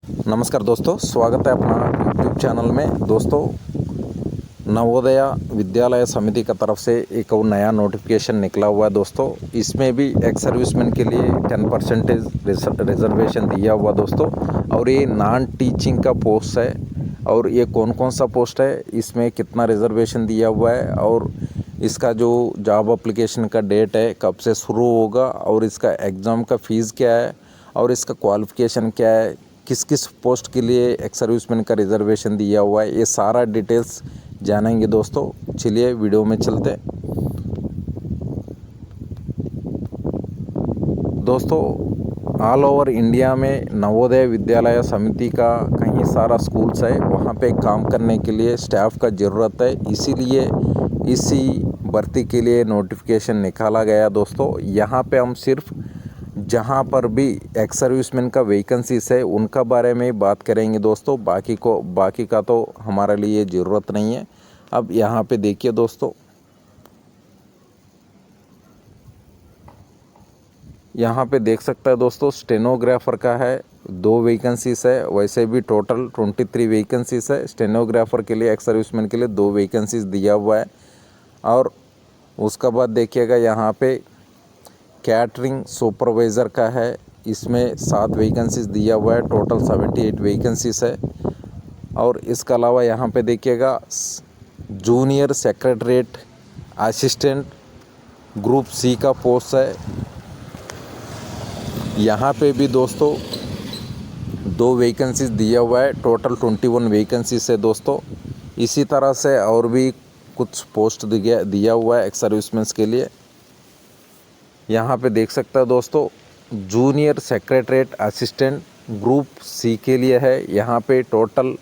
नमस्कार दोस्तों, स्वागत है अपना यूट्यूब चैनल में। दोस्तों, नवोदय विद्यालय समिति का तरफ से एक और नया नोटिफिकेशन निकला हुआ है। दोस्तों, इसमें भी एक्स सर्विसमैन के लिए 10% रिजर्वेशन दिया हुआ दोस्तों। और ये नॉन टीचिंग का पोस्ट है। और ये कौन कौन सा पोस्ट है, इसमें कितना रिजर्वेशन दिया हुआ है, और इसका जो जॉब एप्लीकेशन का डेट है कब से शुरू होगा, और इसका एग्ज़ाम का फ़ीस क्या है, और इसका क्वालिफ़िकेशन क्या है, किस किस पोस्ट के लिए एक्स सर्विसमैन का रिजर्वेशन दिया हुआ है, ये सारा डिटेल्स जानेंगे दोस्तों। चलिए वीडियो में चलते हैं। दोस्तों, ऑल ओवर इंडिया में नवोदय विद्यालय समिति का कहीं सारा स्कूल्स है, वहाँ पे काम करने के लिए स्टाफ का ज़रूरत है। इसीलिए इसी भर्ती के लिए नोटिफिकेशन निकाला गया दोस्तों। यहाँ पे हम सिर्फ जहाँ पर भी एक्स सर्विसमैन का वैकेंसीज है उनका बारे में बात करेंगे दोस्तों। बाकी का तो हमारे लिए ज़रूरत नहीं है। अब यहाँ पे देखिए दोस्तों, यहाँ पे देख सकता है दोस्तों, स्टेनोग्राफर का है 2 वैकेंसीज है। वैसे भी टोटल 23 वैकेंसीज है। स्टेनोग्राफर के लिए एक्स सर्विसमैन के लिए 2 वैकेंसीज दिया हुआ है। और उसका बाद देखिएगा, यहाँ पे कैटरिंग सुपरवाइज़र का है, इसमें 7 वैकेंसीज दिया हुआ है। टोटल 78 वैकेंसीज है। और इसके अलावा यहाँ पे देखिएगा, junior secretariat assistant group C का पोस्ट है। यहाँ पे भी दोस्तों 2 वैकेंसीज दिया हुआ है। टोटल 21 वैकेंसीज है दोस्तों। इसी तरह से और भी कुछ पोस्ट दिया हुआ है एक्स सर्विसमैन के लिए। यहाँ पे देख सकता है दोस्तों, junior secretariat assistant group C के लिए है। यहाँ पे टोटल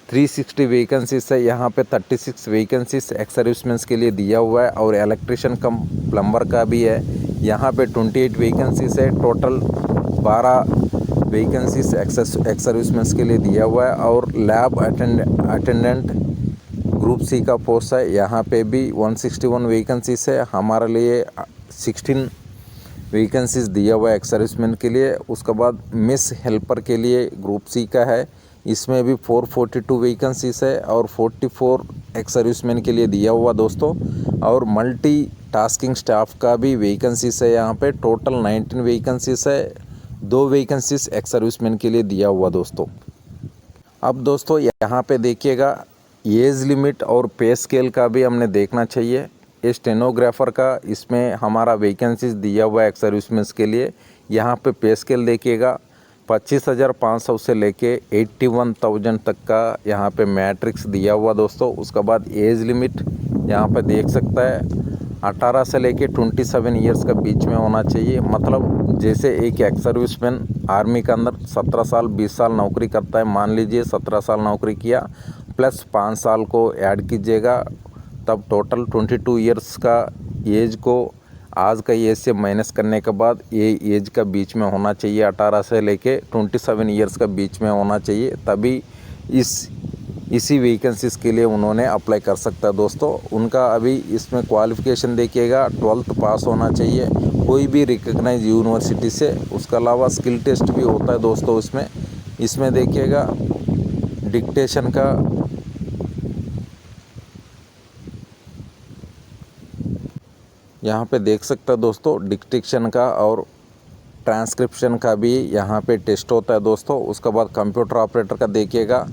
360 वैकेंसीज है। यहाँ पे 36 वैकेंसीज एक्स सर्विसमैन के लिए दिया हुआ है। और इलेक्ट्रिशियन कम प्लम्बर का भी है। यहाँ पे 28 वैकेंसीज है। टोटल 12 वैकेंसीज एक्स सर्विसमैन के लिए दिया हुआ है। और लैब अटेंडेंट ग्रुप सी का पोस्ट है। यहाँ पे भी 161 वैकेंसीज है। हमारे लिए 16 वैकेंसीज दिया हुआ है एक्स सर्विसमैन के लिए। उसके बाद मिस हेल्पर के लिए ग्रुप सी का है, इसमें भी 442 वैकेंसीज है। और 44 एक्स सर्विसमैन के लिए दिया हुआ दोस्तों। और मल्टी टास्किंग स्टाफ का भी वैकेंसीज है। यहाँ पे टोटल 19 वैकेंसीज है। 2 वैकेंसीज एक्स सर्विसमैन के लिए दिया हुआ दोस्तों। अब दोस्तों, यहाँ पे देखिएगा, एज लिमिट और पे स्केल का भी हमने देखना चाहिए। ये स्टेनोग्राफर का, इसमें हमारा वैकेंसीज दिया हुआ है एक्स सर्विसमैन के लिए। यहाँ पे पे स्केल देखिएगा, 25,500 से लेके 81,000 तक का यहाँ पे मैट्रिक्स दिया हुआ दोस्तों। उसके बाद एज लिमिट यहाँ पे देख सकता है, 18 से लेके 27 ईयर्स का बीच में होना चाहिए। मतलब जैसे एक एक्स सर्विसमैन आर्मी के अंदर 17 साल 20 साल नौकरी करता है, मान लीजिए 17 साल नौकरी किया प्लस 5 साल को ऐड कीजिएगा, तब टोटल 22 ईयर्स का एज को आज का एज से माइनस करने के बाद ये एज का बीच में होना चाहिए। 18 से लेके 27 ईयर्स का बीच में होना चाहिए, तभी इसी वैकेंसीज के लिए उन्होंने अप्लाई कर सकता है दोस्तों। उनका अभी इसमें क्वालिफ़िकेशन देखिएगा, 12th पास होना चाहिए कोई भी रिकग्नाइज यूनिवर्सिटी से। उसके अलावा स्किल टेस्ट भी होता है दोस्तों इसमें देखिएगा, डिक्टेशन का, यहाँ पे देख सकते हैं दोस्तों, डिक्टेशन का और ट्रांसक्रिप्शन का भी यहाँ पे टेस्ट होता है दोस्तों। उसके बाद कंप्यूटर ऑपरेटर का देखिएगा,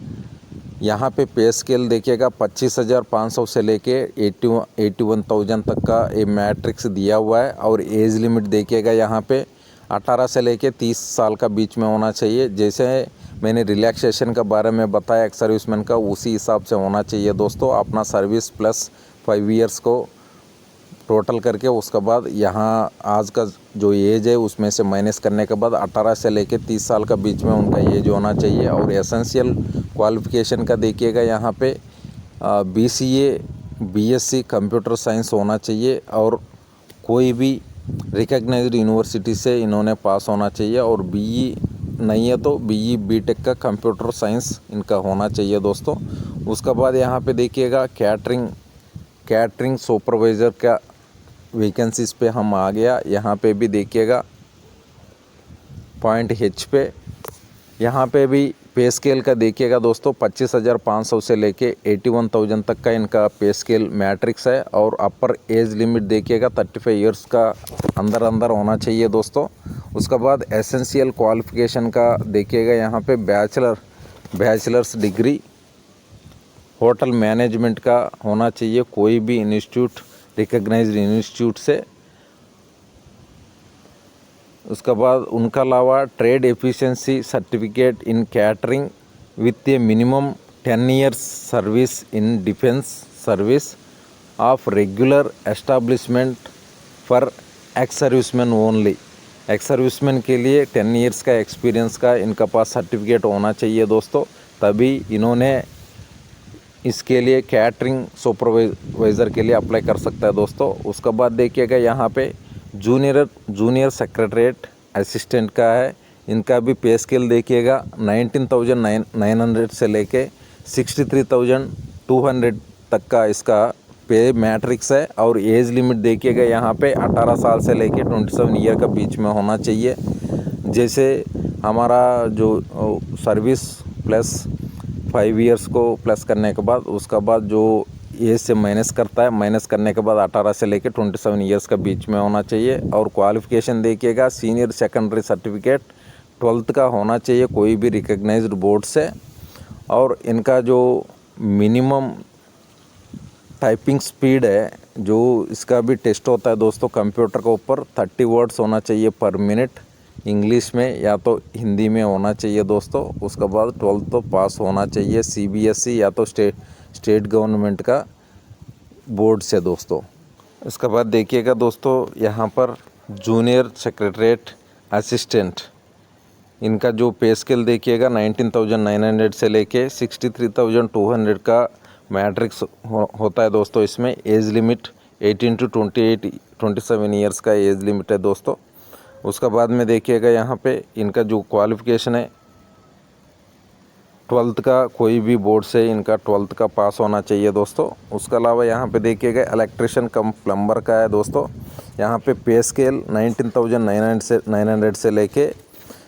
यहाँ पे पे स्केल देखिएगा, 25,500 से लेके 81,000 तक का ये मैट्रिक्स दिया हुआ है। और एज लिमिट देखिएगा, यहाँ पे 18 से लेके 30 साल का बीच में होना चाहिए। जैसे मैंने रिलैक्सेशन के बारे में बताया एक्स सर्विसमैन का, उसी हिसाब से होना चाहिए दोस्तों। अपना सर्विस प्लस 5 ईयर्स को टोटल करके उसके बाद यहाँ आज का जो एज है उसमें से माइनस करने के बाद 18 से लेके 30 साल का बीच में उनका एज होना चाहिए। और एसेंशियल क्वालिफ़िकेशन का देखिएगा, यहाँ पे BCA BSc कंप्यूटर साइंस होना चाहिए। और कोई भी रिकग्नाइज्ड यूनिवर्सिटी से इन्होंने पास होना चाहिए। और BE नहीं है तो BE BTech का कंप्यूटर साइंस इनका होना चाहिए दोस्तों। उसके बाद यहाँ पे देखिएगा, कैटरिंग सुपरवाइज़र का वैकेंसीज पे हम आ गया। यहाँ पे भी देखिएगा, पॉइंट H पे यहाँ पे भी पे स्केल का देखिएगा दोस्तों 25,500 से लेके 81,000 तक का इनका पे स्केल मैट्रिक्स है। और अपर एज लिमिट देखिएगा 35 ईयर्स का अंदर अंदर होना चाहिए दोस्तों। उसके बाद एसेंशियल क्वालिफिकेशन का देखिएगा यहाँ पे बैचलर्स डिग्री होटल मैनेजमेंट का होना चाहिए कोई भी इंस्टीट्यूट, रिकग्नाइज्ड इंस्टीट्यूट से। उसके बाद उनका अलावा trade efficiency certificate in catering with A minimum 10 years service in defence service of regular establishment for ex serviceman only. Ex serviceman के लिए 10 ईयर्स का एक्सपीरियंस का इनका पास सर्टिफिकेट होना चाहिए दोस्तों, तभी इन्होंने इसके लिए कैटरिंग सुपरवाइज़र के लिए अप्लाई कर सकता है दोस्तों। उसके बाद देखिएगा यहाँ पे जूनियर सेक्रेटरीट असिस्टेंट का है, इनका भी पे स्केल देखिएगा 19,900 से लेके 63,200 तक का इसका पे मैट्रिक्स है। और एज लिमिट देखिएगा यहाँ पे 18 साल से लेके 27 ईयर का बीच में होना चाहिए। जैसे हमारा जो सर्विस प्लस 5 ईयर्स को प्लस करने के बाद उसका बाद जो एज से माइनस करता है, माइनस करने के बाद 18 से लेकर 27 ईयर्स का बीच में होना चाहिए। और क्वालिफ़िकेशन देखिएगा सीनियर सेकेंडरी सर्टिफिकेट 12th का होना चाहिए कोई भी रिकग्नाइज्ड बोर्ड से। और इनका जो मिनिमम टाइपिंग स्पीड है, जो इसका भी टेस्ट होता है दोस्तों कंप्यूटर के ऊपर, 30 वर्ड्स होना चाहिए पर मिनट, इंग्लिश में या तो हिंदी में होना चाहिए दोस्तों। उसके बाद 12th तो पास होना चाहिए CBSE या तो स्टेट गवर्नमेंट का बोर्ड से दोस्तों। इसके बाद देखिएगा दोस्तों यहाँ पर जूनियर सेक्रेटरीट असिस्टेंट, इनका जो पे स्केल देखिएगा 19,900 से लेके 63,200 का मैट्रिक्स होता है दोस्तों। इसमें एज लिमिट 18 to 27 ईयर्स का एज लिमिट है दोस्तों। उसका बाद में देखिएगा यहाँ पे इनका जो क्वालिफ़िकेशन है 12th का कोई भी बोर्ड से इनका 12th का पास होना चाहिए दोस्तों। उसके अलावा यहाँ पे देखिएगा इलेक्ट्रिशियन कम प्लम्बर का है दोस्तों। यहाँ पे पे स्केल 19,900 से लेके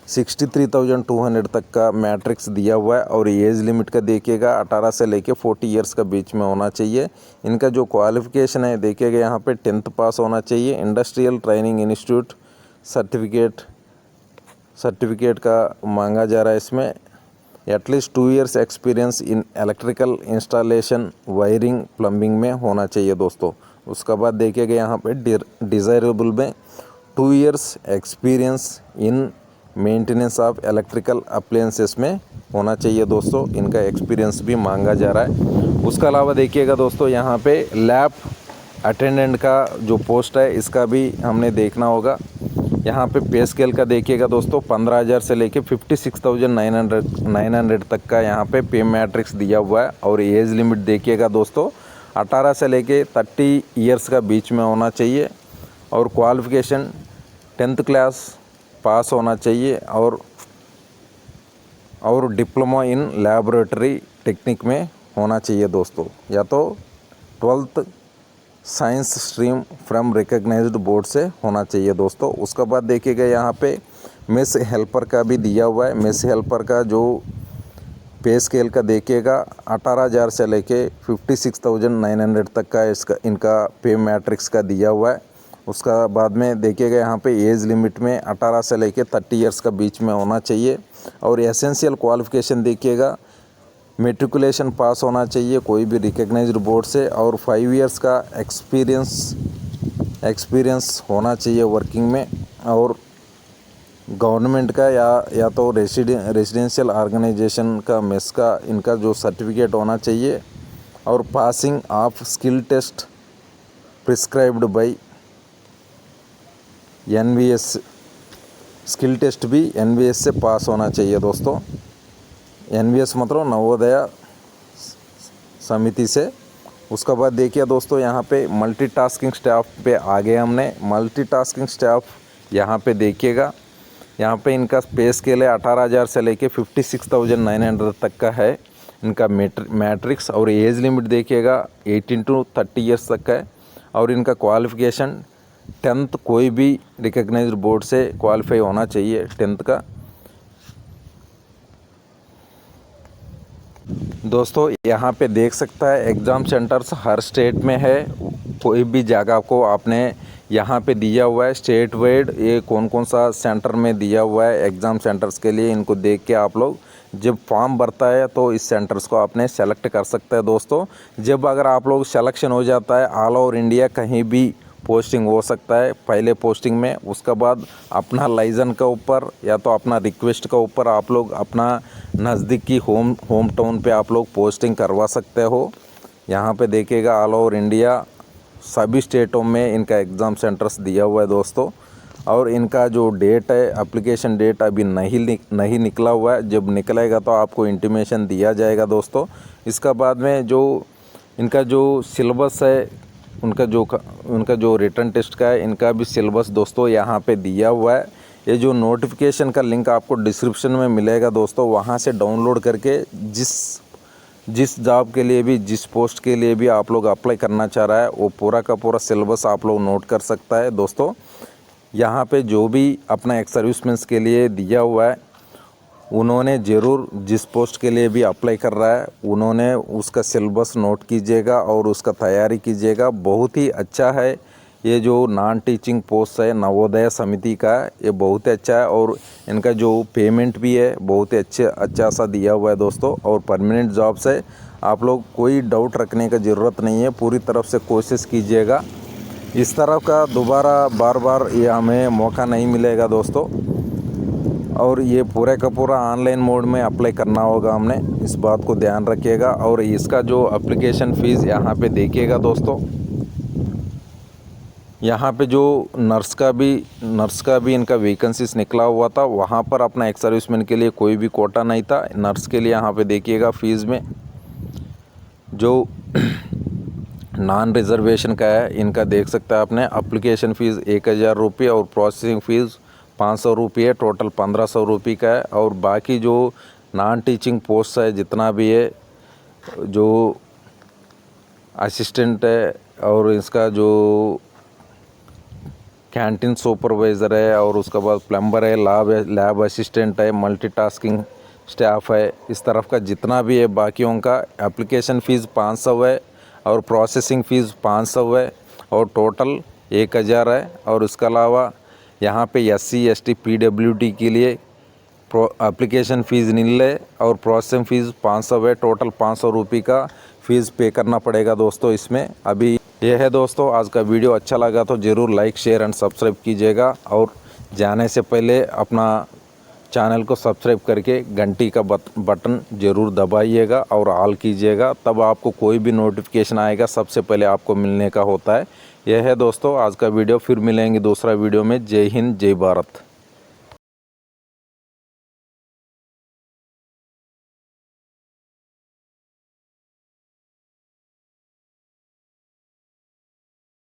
63,200 तक का मैट्रिक्स दिया हुआ है। और एज लिमिट का देखिएगा 18 से लेके 40 ईयर्स का बीच में होना चाहिए। इनका जो क्वालिफ़िकेशन है देखिएगा यहाँ पे 10th पास होना चाहिए। इंडस्ट्रियल ट्रेनिंग इंस्टीट्यूट सर्टिफिकेट का मांगा जा रहा है इसमें। At least 2 years experience in electrical installation, wiring, plumbing में होना चाहिए दोस्तों। उसके बाद देखिएगा यहाँ पे डिज़ायरेबल में 2 years experience in maintenance of electrical appliances में होना चाहिए दोस्तों। इनका एक्सपीरियंस भी मांगा जा रहा है। उसके अलावा देखिएगा दोस्तों यहाँ पे लैब अटेंडेंट का जो पोस्ट है इसका भी हमने देखना होगा। यहाँ पे स्केल का देखिएगा दोस्तों 15,000 से लेके 56,900 तक का यहाँ पे मैट्रिक्स दिया हुआ है। और एज लिमिट देखिएगा दोस्तों 18 से लेके 30 ईयर्स का बीच में होना चाहिए। और क्वालिफ़िकेशन 10th क्लास पास होना चाहिए और डिप्लोमा इन लैबोरेटरी टेक्निक में होना चाहिए दोस्तों, या तो 12th science stream from recognised board से होना चाहिए दोस्तों। उसके बाद देखिएगा यहाँ पे मेस हेल्पर का भी दिया हुआ है। मेस हेल्पर का जो पे स्केल का देखिएगा 18,000 से लेके 56,900 तक का इनका पे मैट्रिक्स का दिया हुआ है। उसका बाद में देखिएगा यहाँ पे एज लिमिट में 18 से लेके 30 ईयर्स का बीच में होना चाहिए। और एसेंशियल क्वालिफ़िकेशन देखिएगा मेट्रिकुलेशन पास होना चाहिए कोई भी रिकग्नाइज्ड बोर्ड से। और 5 ईयर्स का एक्सपीरियंस होना चाहिए वर्किंग में। और गवर्नमेंट का या तो रेजिडेंशियल ऑर्गेनाइजेशन का मेस का इनका जो सर्टिफिकेट होना चाहिए। और passing of skill test prescribed by NVS, skill test भी NVS से पास होना चाहिए दोस्तों। NVS मतलब नवोदय समिति से। उसके बाद देखिए दोस्तों यहाँ पे मल्टीटास्किंग स्टाफ पे आ गए हमने। मल्टीटास्किंग स्टाफ यहाँ पे देखिएगा, यहाँ पे इनका पे स्केल है 18,000 से लेके 56,900 तक का है इनका मैट्रिक्स। और एज लिमिट देखिएगा 18 to 30 ईयर्स तक का है। और इनका क्वालिफ़िकेशन 10th कोई भी रिकग्नाइज्ड बोर्ड से क्वालिफाई होना चाहिए 10th का। दोस्तों यहाँ पे देख सकता है एग्ज़ाम सेंटर्स हर स्टेट में है। कोई भी जगह को आपने यहाँ पे दिया हुआ है स्टेट वाइड, ये कौन कौन सा सेंटर में दिया हुआ है एग्ज़ाम सेंटर्स के लिए, इनको देख के आप लोग जब फॉर्म भरता है तो इस सेंटर्स को आपने सेलेक्ट कर सकते हैं। दोस्तों जब अगर आप लोग सिलेक्शन हो जाता है ऑल ओवर इंडिया कहीं भी पोस्टिंग हो सकता है पहले पोस्टिंग में, उसके बाद अपना लाइजन के ऊपर या तो अपना रिक्वेस्ट के ऊपर आप लोग अपना नज़दीकी होम टाउन पे आप लोग पोस्टिंग करवा सकते हो। यहाँ पे देखिएगा ऑल ओवर इंडिया सभी स्टेटों में इनका एग्ज़ाम सेंटर्स दिया हुआ है दोस्तों। और इनका जो डेट है एप्लीकेशन डेट अभी नहीं निकला हुआ है, जब निकलेगा तो आपको इंटीमेशन दिया जाएगा दोस्तों। इसका बाद में जो इनका जो सिलेबस है उनका जो रिटन टेस्ट का है, इनका भी सिलेबस दोस्तों यहाँ पे दिया हुआ है। ये जो नोटिफिकेशन का लिंक आपको डिस्क्रिप्शन में मिलेगा दोस्तों, वहाँ से डाउनलोड करके जिस जॉब के लिए भी जिस पोस्ट के लिए भी आप लोग अप्लाई करना चाह रहा है वो पूरा का पूरा सिलेबस आप लोग नोट कर सकता है दोस्तों। यहाँ पे जो भी अपना एक्स सर्विसमैन के लिए दिया हुआ है उन्होंने ज़रूर जिस पोस्ट के लिए भी अप्लाई कर रहा है उन्होंने उसका सिलेबस नोट कीजिएगा और उसका तैयारी कीजिएगा। बहुत ही अच्छा है ये जो नॉन टीचिंग पोस्ट है नवोदय समिति का, ये बहुत ही अच्छा है और इनका जो पेमेंट भी है बहुत ही अच्छा सा दिया हुआ है दोस्तों। और परमानेंट जॉब से आप लोग कोई डाउट रखने का ज़रूरत नहीं है, पूरी तरफ से कोशिश कीजिएगा। इस तरह का दोबारा बार ये हमें मौका नहीं मिलेगा दोस्तों। और ये पूरे का पूरा ऑनलाइन मोड में अप्लाई करना होगा हमने, इस बात को ध्यान रखिएगा। और इसका जो एप्लीकेशन फ़ीस यहाँ पे देखिएगा दोस्तों, यहाँ पे जो नर्स का भी इनका वैकेंसीज निकला हुआ था, वहाँ पर अपना एक्स सर्विसमैन के लिए कोई भी कोटा नहीं था। नर्स के लिए यहाँ पे देखिएगा फ़ीस में जो नॉन रिजर्वेशन का है इनका देख सकते हैं आपने, एप्लीकेशन फ़ीस 1000 रुपये और प्रोसेसिंग फ़ीस 500 रुपये, टोटल 1500 रुपये का है। और बाकी जो नॉन टीचिंग पोस्ट है जितना भी है, जो असिस्टेंट है और इसका जो कैंटीन सुपरवाइज़र है और उसके बाद प्लम्बर है, लैब असिस्टेंट है, मल्टीटास्किंग स्टाफ है, इस तरफ का जितना भी है बाकियों का एप्लीकेशन फ़ीस 500 है और प्रोसेसिंग फ़ीस 500 है और टोटल 1000 है। और उसके अलावा यहाँ पे SC ST PWD के लिए एप्लीकेशन फ़ीस नील है और प्रोसेसिंग फ़ीस 500 है, टोटल 500 रुपये का फ़ीस पे करना पड़ेगा दोस्तों इसमें। अभी यह है दोस्तों आज का वीडियो, अच्छा लगा तो ज़रूर लाइक शेयर एंड सब्सक्राइब कीजिएगा। और जाने से पहले अपना चैनल को सब्सक्राइब करके घंटी का बटन ज़रूर दबाइएगा और ऑल कीजिएगा, तब आपको कोई भी नोटिफिकेशन आएगा सबसे पहले आपको मिलने का होता है। यह है दोस्तों आज का वीडियो, फिर मिलेंगे दूसरा वीडियो में। जय हिंद जय भारत।